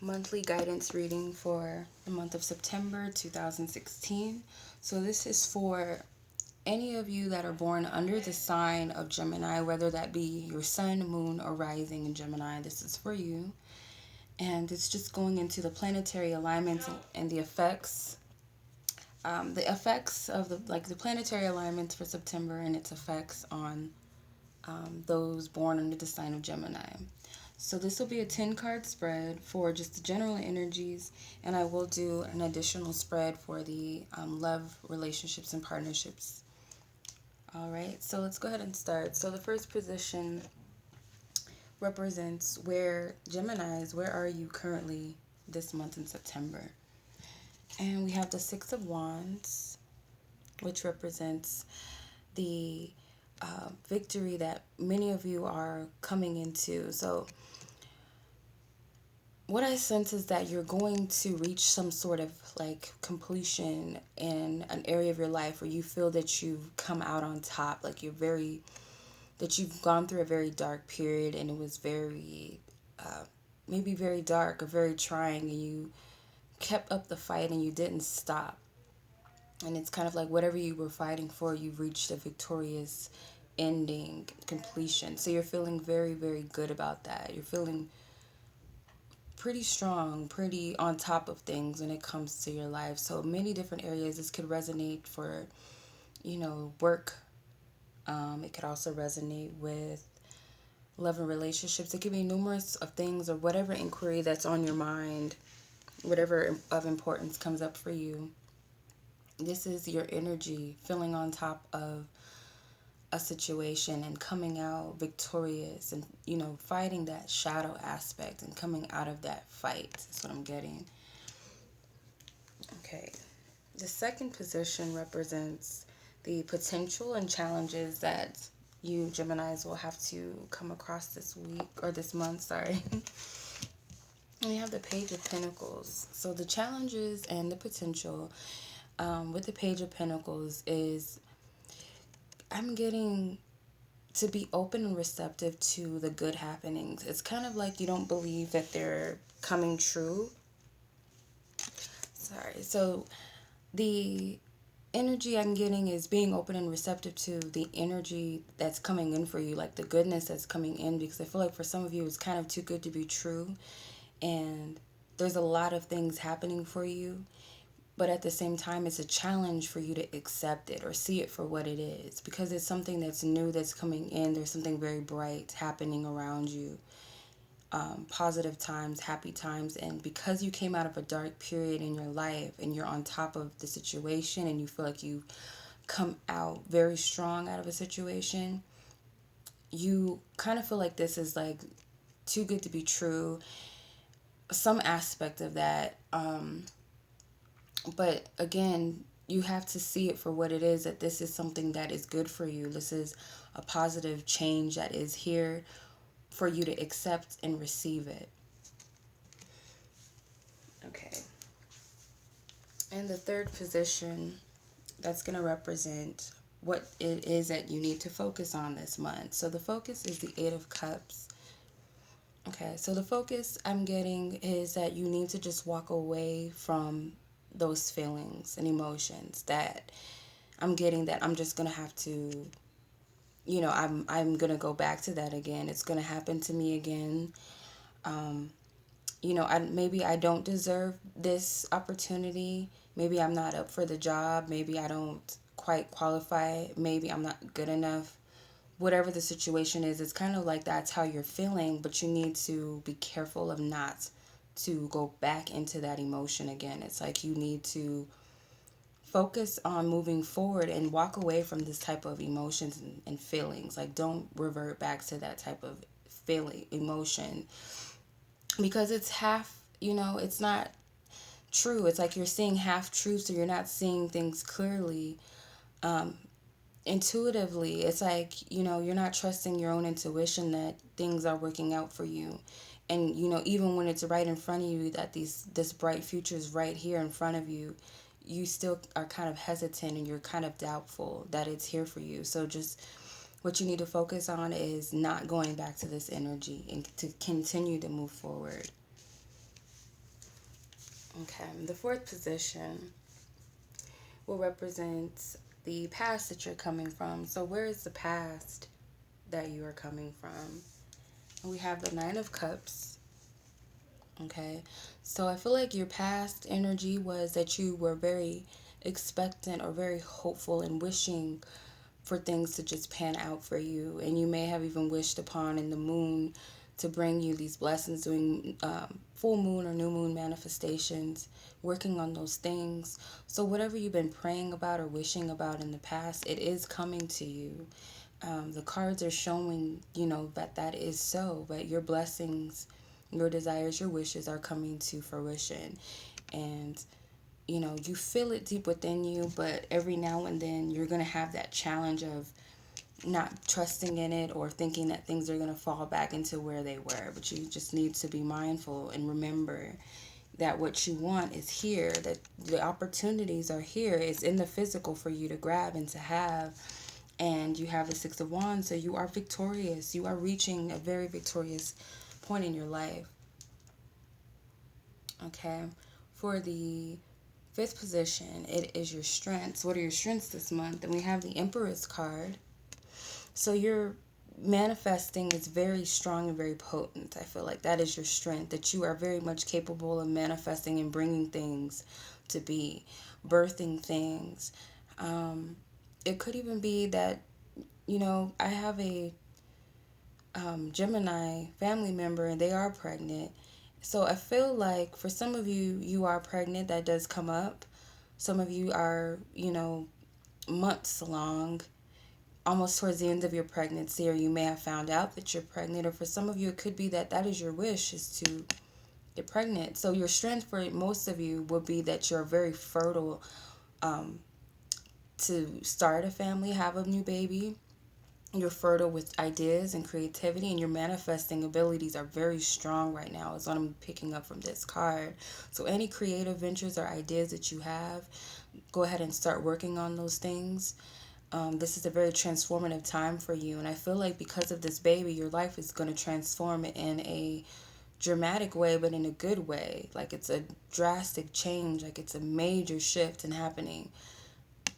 monthly guidance reading for the month of September 2016. So this is for any of you that are born under the sign of Gemini, whether that be your sun, moon, or rising in Gemini. This is for you. And it's just going into the planetary alignments and the effects. The effects of the planetary alignments for September and its effects on those born under the sign of Gemini. So this will be a 10-card spread for just the general energies, and I will do an additional spread for the love, relationships, and partnerships. All right, so let's go ahead and start. So the first position represents where Geminis, where are you currently this month in September? And we have the Six of Wands, which represents the victory that many of you are coming into. So what I sense is that you're going to reach some sort of like completion in an area of your life where you feel that you've come out on top, like that you've gone through a very dark period and it was very, maybe very dark or very trying, and you kept up the fight and you didn't stop. And it's kind of like whatever you were fighting for, you've reached a victorious ending, completion. So you're feeling very, very good about that. You're feeling pretty strong, pretty on top of things when it comes to your life. So many different areas this could resonate for, work. It could also resonate with love and relationships. It could be numerous of things or whatever inquiry that's on your mind, whatever of importance comes up for you. This is your energy feeling on top of a situation and coming out victorious and, fighting that shadow aspect and coming out of that fight. That's what I'm getting. Okay. The second position represents the potential and challenges that you Geminis will have to come across this week or this month, sorry. And we have the Page of Pentacles. So the challenges and the potential with the Page of Pentacles is I'm getting to be open and receptive to the good happenings. It's kind of like you don't believe that they're coming true. Sorry. So the energy I'm getting is being open and receptive to the energy that's coming in for you, like the goodness that's coming in, because I feel like for some of you it's kind of too good to be true, and there's a lot of things happening for you, but at the same time it's a challenge for you to accept it or see it for what it is, because it's something that's new that's coming in. There's something very bright happening around you. Positive times, happy times, and because you came out of a dark period in your life and you're on top of the situation and you feel like you've come out very strong out of a situation, you kind of feel like this is like too good to be true, some aspect of that. But again, you have to see it for what it is, that this is something that is good for you. This is a positive change that is here for you to accept and receive it. Okay. And the third position, that's going to represent what it is that you need to focus on this month. So the focus is the Eight of Cups. Okay, so the focus I'm getting is that you need to just walk away from those feelings and emotions that I'm getting, that I'm just going to have to, I'm going to go back to that again. It's going to happen to me again. Maybe I don't deserve this opportunity. Maybe I'm not up for the job. Maybe I don't quite qualify. Maybe I'm not good enough. Whatever the situation is, it's kind of like that's how you're feeling, but you need to be careful of not to go back into that emotion again. It's like you need to focus on moving forward and walk away from this type of emotions and feelings. Like, don't revert back to that type of feeling, emotion, because it's half, it's not true. It's like you're seeing half truths, so you're not seeing things clearly, intuitively. It's like, you're not trusting your own intuition that things are working out for you. And, even when it's right in front of you, that this bright future is right here in front of you, you still are kind of hesitant and you're kind of doubtful that it's here for you. So just what you need to focus on is not going back to this energy and to continue to move forward. Okay, the fourth position will represent the past that you're coming from. So, where is the past that you are coming from? And we have the Nine of Cups. Okay, so I feel like your past energy was that you were very expectant or very hopeful and wishing for things to just pan out for you. And you may have even wished upon in the moon to bring you these blessings, doing full moon or new moon manifestations, working on those things. So, whatever you've been praying about or wishing about in the past, it is coming to you. The cards are showing, that that is so, but your blessings, your desires, your wishes are coming to fruition. And you feel it deep within you, but every now and then you're going to have that challenge of not trusting in it or thinking that things are going to fall back into where they were. But you just need to be mindful and remember that what you want is here, that the opportunities are here. It's in the physical for you to grab and to have. And you have the Six of Wands, so you are victorious. You are reaching a very victorious point in your life. Okay. For the fifth position, it is your strengths. What are your strengths this month? And we have the Empress card. So your manifesting is very strong and very potent. I feel like that is your strength, that you are very much capable of manifesting and bringing things to be, birthing things. It could even be that, I have a Gemini family member and they are pregnant. So I feel like for some of you, you are pregnant. That does come up. Some of you are, months along, almost towards the end of your pregnancy, or you may have found out that you're pregnant. Or for some of you, it could be that that is your wish, is to get pregnant. So your strength for most of you will be that you're very fertile to start a family, have a new baby. You're fertile with ideas and creativity, and your manifesting abilities are very strong right now, is what I'm picking up from this card. So any creative ventures or ideas that you have, go ahead and start working on those things. This is a very transformative time for you, and I feel like because of this baby, your life is going to transform in a dramatic way, but in a good way. Like it's a drastic change, like it's a major shift in happening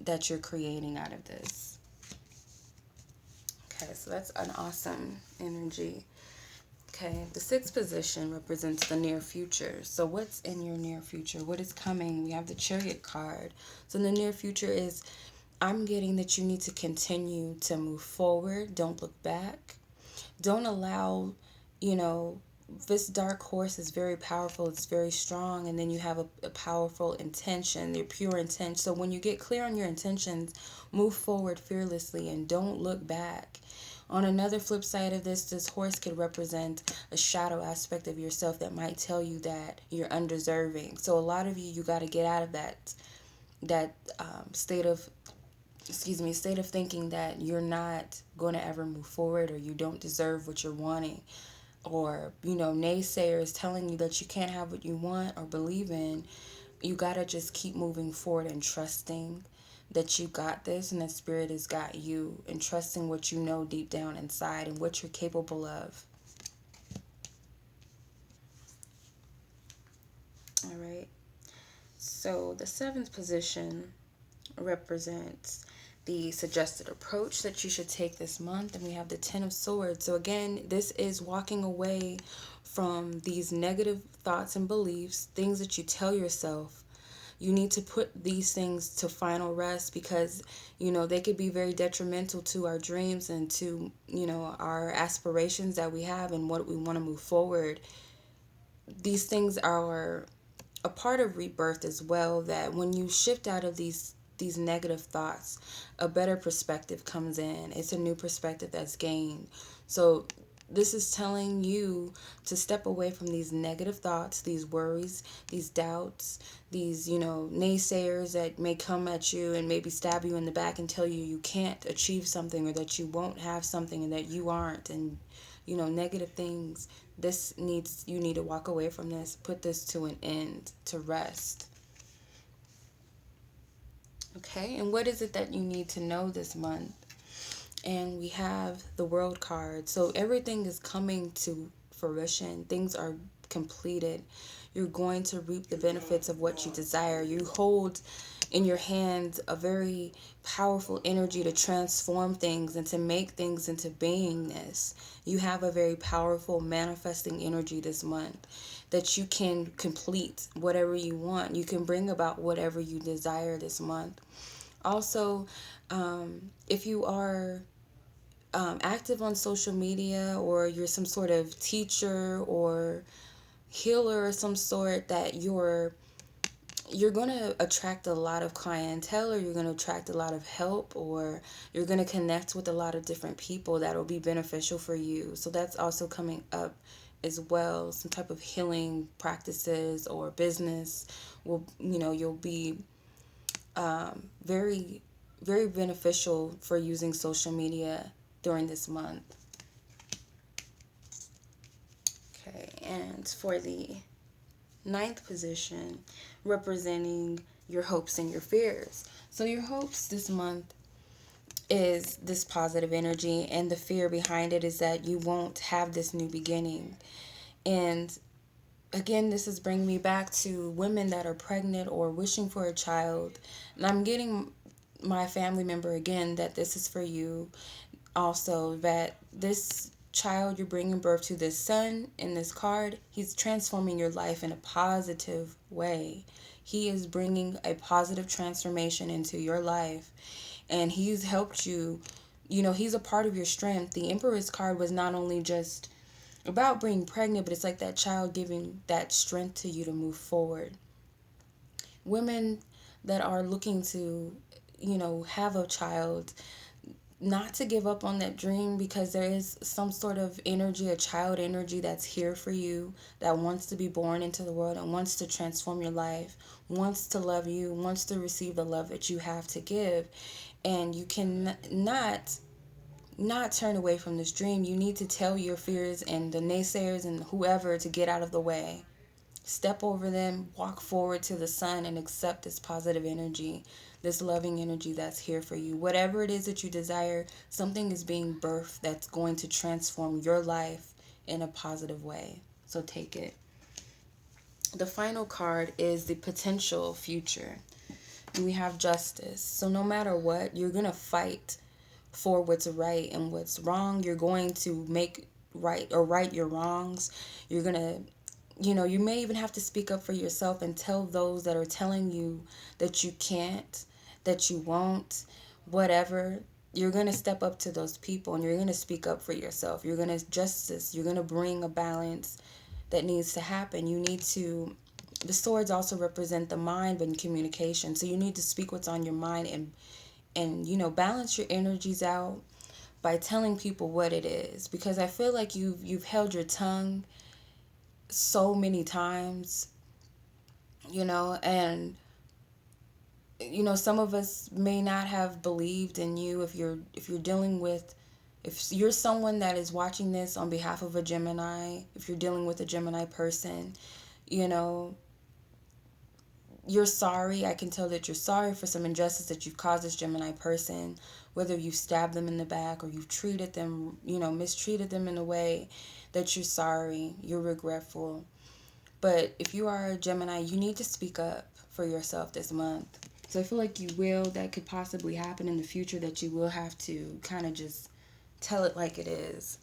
that you're creating out of this. Okay, so that's an awesome energy. Okay, the sixth position represents the near future. So what's in your near future? What is coming? We have the Chariot card. So in the near future is, I'm getting that you need to continue to move forward. Don't look back. Don't allow, you know, this dark horse is very powerful. It's very strong. And then you have a powerful intention, your pure intent. So when you get clear on your intentions, move forward fearlessly and don't look back. On another flip side of this horse could represent a shadow aspect of yourself that might tell you that you're undeserving. So a lot of you got to get out of that state of thinking that you're not going to ever move forward, or you don't deserve what you're wanting, or naysayers telling you that you can't have what you want or believe in. You got to just keep moving forward and trusting that you got this and that spirit has got you, and trusting what you know deep down inside and what you're capable of. All right. So the seventh position represents the suggested approach that you should take this month, and we have the Ten of Swords. So again, this is walking away from these negative thoughts and beliefs, things that you tell yourself. You need to put these things to final rest, because they could be very detrimental to our dreams and to our aspirations that we have and what we want to move forward. These things are a part of rebirth as well, that when you shift out of these negative thoughts, a better perspective comes in. It's a new perspective that's gained. So this is telling you to step away from these negative thoughts, these worries, these doubts, these naysayers that may come at you and maybe stab you in the back and tell you you can't achieve something, or that you won't have something, and that you aren't, and negative things. You need to walk away from this, put this to an end, to rest. Okay, and what is it that you need to know this month? And we have the World card. So everything is coming to fruition. Things are completed. You're going to reap the benefits of what you desire. You hold in your hands a very powerful energy to transform things and to make things into beingness. You have a very powerful manifesting energy this month that you can complete whatever you want. You can bring about whatever you desire this month. Also, if you are active on social media, or you're some sort of teacher or healer of some sort, that you're going to attract a lot of clientele, or you're going to attract a lot of help, or you're going to connect with a lot of different people that will be beneficial for you. So that's also coming up as well. Some type of healing practices or business will, you'll be very, very beneficial for using social media during this month. Okay, and for the ninth position, representing your hopes and your fears. So your hopes this month is this positive energy, and the fear behind it is that you won't have this new beginning. And again, this is bringing me back to women that are pregnant or wishing for a child. And I'm getting my family member again that this is for you also, that this child you're bringing birth to, this son in this card, he's transforming your life in a positive way. He is bringing a positive transformation into your life, and he's helped you. He's a part of your strength. The Emperor's card was not only just about being pregnant, but it's like that child giving that strength to you to move forward. Women that are looking to, have a child, not to give up on that dream, because there is some sort of energy, a child energy that's here for you, that wants to be born into the world and wants to transform your life, wants to love you, wants to receive the love that you have to give. And you can not turn away from this dream. You need to tell your fears and the naysayers and whoever to get out of the way. Step over them, walk forward to the sun, and accept this positive energy, this loving energy that's here for you. Whatever it is that you desire, something is being birthed that's going to transform your life in a positive way. So take it. The final card is the potential future. We have justice. So no matter what, you're going to fight for what's right and what's wrong. You're going to make right your wrongs. You're going to, you may even have to speak up for yourself and tell those that are telling you that you can't, that you won't, whatever. You're going to step up to those people, and you're going to speak up for yourself. You're going to you're going to bring a balance that needs to happen. The swords also represent the mind and communication. So you need to speak what's on your mind, and balance your energies out by telling people what it is, because I feel like you've held your tongue so many times, and some of us may not have believed in you. If you're someone that is watching this on behalf of a Gemini, if you're dealing with a Gemini person, you're sorry. I can tell that you're sorry for some injustice that you've caused this Gemini person, whether you've stabbed them in the back or you've treated them, mistreated them in a way that you're sorry, you're regretful. But if you are a Gemini, you need to speak up for yourself this month. So I feel like you will. That could possibly happen in the future, that you will have to kind of just tell it like it is.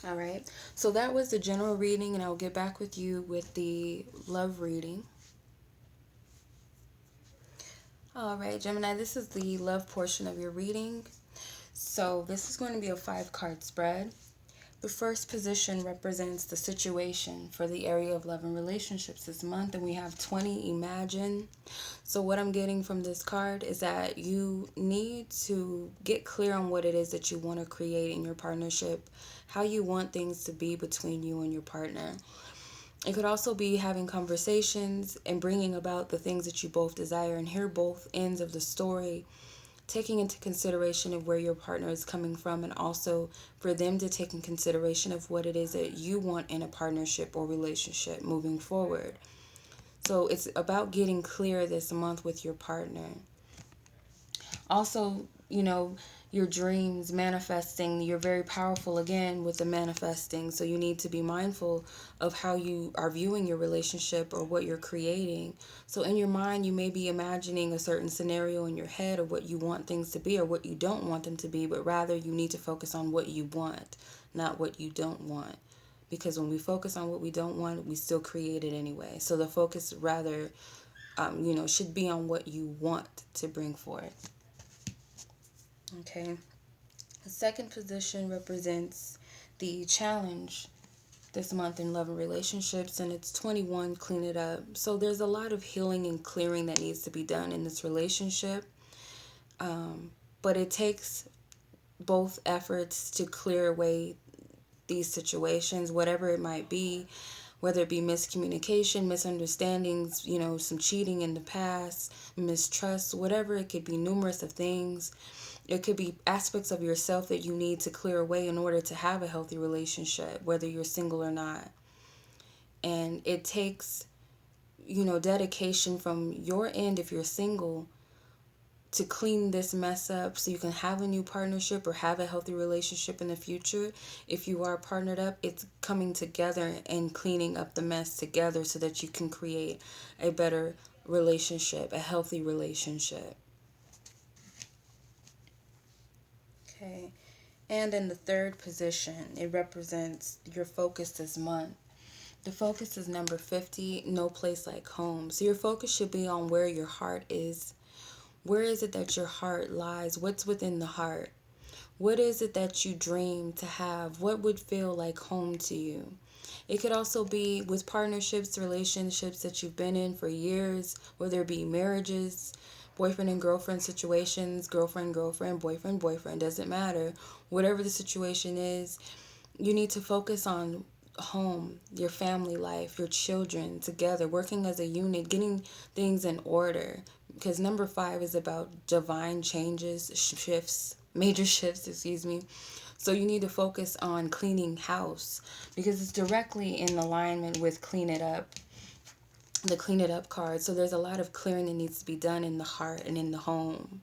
All right. So that was the general reading, and I'll get back with you with the love reading. All right, Gemini, this is the love portion of your reading. So this is going to be a 5-card spread. The first position represents the situation for the area of love and relationships this month, and we have 20, imagine. So what I'm getting from this card is that you need to get clear on what it is that you want to create in your partnership, how you want things to be between you and your partner. It could also be having conversations and bringing about the things that you both desire, and hear both ends of the story, taking into consideration of where your partner is coming from, and also for them to take in consideration of what it is that you want in a partnership or relationship moving forward. So it's about getting clear this month with your partner. Also, your dreams, manifesting. You're very powerful again with the manifesting. So you need to be mindful of how you are viewing your relationship or what you're creating. So in your mind, you may be imagining a certain scenario in your head of what you want things to be or what you don't want them to be, but rather you need to focus on what you want, not what you don't want. Because when we focus on what we don't want, we still create it anyway. So the focus rather, should be on what you want to bring forth. Okay. The second position represents the challenge this month in love and relationships, and it's 21, clean it up. So there's a lot of healing and clearing that needs to be done in this relationship. But it takes both efforts to clear away these situations, whatever it might be, whether it be miscommunication, misunderstandings, some cheating in the past, mistrust, whatever it could be, numerous of things. It could be aspects of yourself that you need to clear away in order to have a healthy relationship, whether you're single or not. And it takes, dedication from your end if you're single to clean this mess up so you can have a new partnership or have a healthy relationship in the future. If you are partnered up, it's coming together and cleaning up the mess together so that you can create a better relationship, a healthy relationship. Okay. And in the third position, it represents your focus this month. The focus is number 50, no place like home. So your focus should be on where your heart is. Where is it that your heart lies? What's within the heart? What is it that you dream to have? What would feel like home to you? It could also be with partnerships, relationships that you've been in for years, whether it be marriages, boyfriend and girlfriend situations, girlfriend, boyfriend, doesn't matter. Whatever the situation is, you need to focus on home, your family life, your children together, working as a unit, getting things in order. Because number 5 is about divine changes, shifts, major shifts, excuse me. So you need to focus on cleaning house because it's directly in alignment with clean it up, the clean it up card. So there's a lot of clearing that needs to be done in the heart and in the home.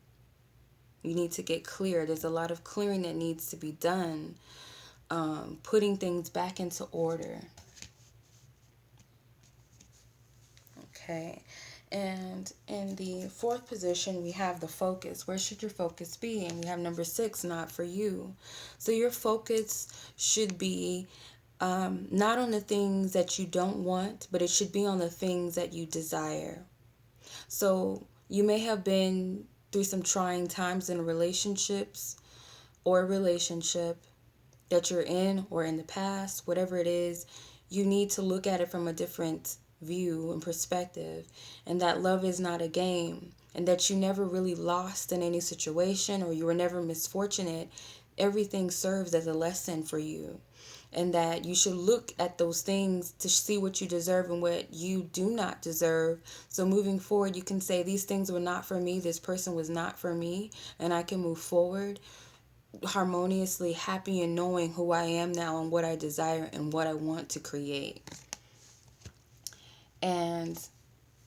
You need to get clear. There's a lot of clearing that needs to be done, putting things back into order. Okay. And in the fourth position, we have the focus. Where should your focus be? And we have number 6, not for you. So your focus should be not on the things that you don't want, but it should be on the things that you desire. So you may have been through some trying times in relationships or a relationship that you're in or in the past, whatever it is. You need to look at it from a different view and perspective, and that love is not a game, and that you never really lost in any situation or you were never misfortunate. Everything serves as a lesson for you, and that you should look at those things to see what you deserve and what you do not deserve. So moving forward, you can say these things were not for me, this person was not for me, and I can move forward harmoniously, happy in knowing who I am now and what I desire and what I want to create. And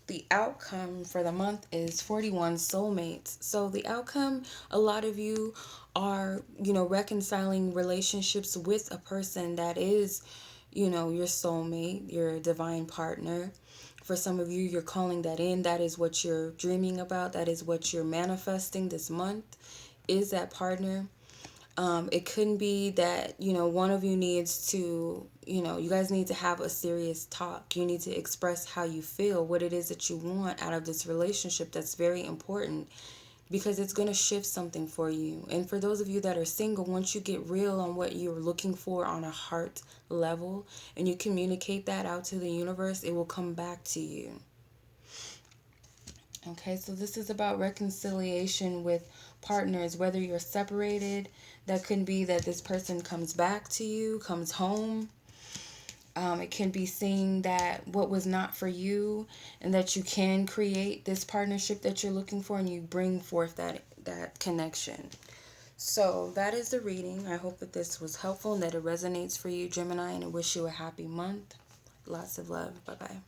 the outcome for the month is 41 soulmates. So the outcome, a lot of you are, reconciling relationships with a person that is, your soulmate, your divine partner. For some of you, you're calling that in. That is what you're dreaming about. That is what you're manifesting this month, is that partner. It couldn't be that, one of you needs to, you guys need to have a serious talk. You need to express how you feel, what it is that you want out of this relationship. That's very important because it's going to shift something for you. And for those of you that are single, once you get real on what you're looking for on a heart level and you communicate that out to the universe, it will come back to you. Okay, so this is about reconciliation with partners, whether you're separated. That can be that this person comes back to you, comes home. It can be seeing that what was not for you and that you can create this partnership that you're looking for and you bring forth that connection. So that is the reading. I hope that this was helpful and that it resonates for you, Gemini, and I wish you a happy month. Lots of love. Bye-bye.